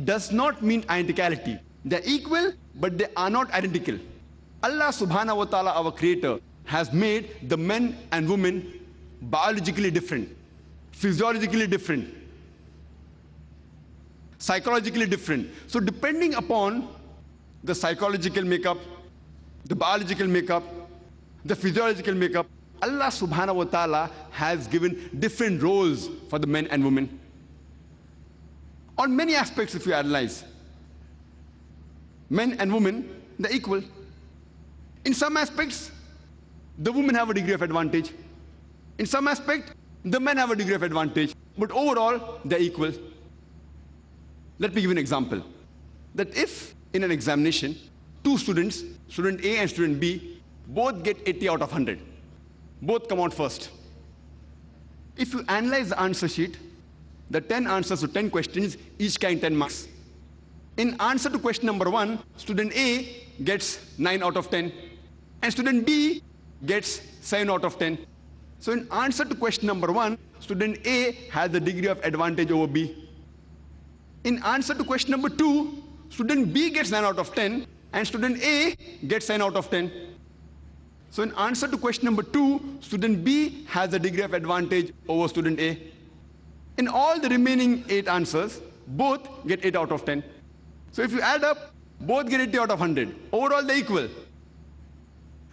does not mean identicality. They're equal, but they are not identical. Allah subhanahu wa ta'ala, our creator, has made the men and women biologically different, physiologically different, psychologically different. So depending upon the psychological makeup, the biological makeup, the physiological makeup, Allah subhanahu wa ta'ala has given different roles for the men and women. On many aspects, if you analyze, men and women, they're equal. In some aspects, the women have a degree of advantage. In some aspect, the men have a degree of advantage. But overall, they're equal. Let me give an example. That if in an examination, two students, student A and student B, both get 80 out of 100. Both come out first. If you analyze the answer sheet, the 10 answers to 10 questions, each carrying 10 marks. In answer to question number 1, student A gets 9 out of 10, and student B gets 7 out of 10. So in answer to question number 1, student A has the degree of advantage over B. In answer to question number 2, student B gets 9 out of 10, and student A gets 10 out of 10. So in answer to question number 2, student B has the degree of advantage over student A. In all the remaining 8 answers, both get 8 out of 10. So if you add up, both get 80 out of 100. Overall, they're equal.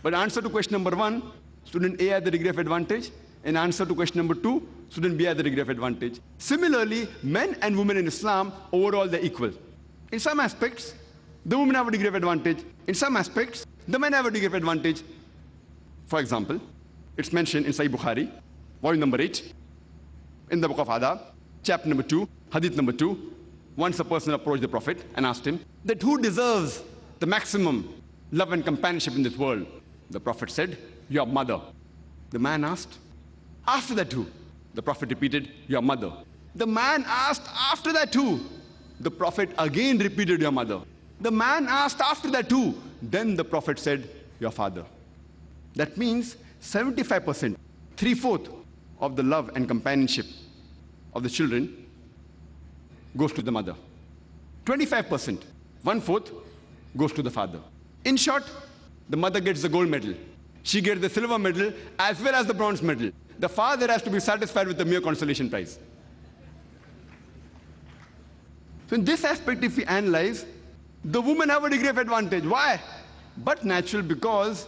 But answer to question number 1, student A has the degree of advantage. In answer to question number 2, student B has the degree of advantage. Similarly, men and women in Islam, overall, they're equal. In some aspects, the women have a degree of advantage. In some aspects, the men have a degree of advantage. For example, it's mentioned in Sahih Bukhari, volume number 8, in the book of Adab, chapter number 2, hadith number 2. Once a person approached the Prophet and asked him that who deserves the maximum love and companionship in this world? The Prophet said, your mother. The man asked, after that who? The Prophet repeated, your mother. The man asked, after that who? The Prophet again repeated, your mother. The man asked, after that who? Then the Prophet said, your father. That means 75%, 3/4 of the love and companionship of the children goes to the mother. 25%, 1/4 goes to the father. In short, the mother gets the gold medal. She gets the silver medal as well as the bronze medal. The father has to be satisfied with the mere consolation prize. So in this aspect, if we analyze, the women have a degree of advantage. Why? But natural, because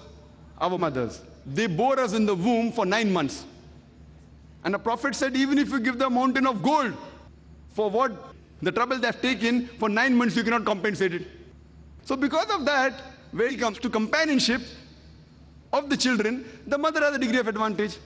our mothers, they bore us in the womb for 9 months. And the Prophet said, even if you give the mountain of gold for what the trouble they have taken for 9 months, you cannot compensate it. So because of that, when it comes to companionship of the children, the mother has a degree of advantage.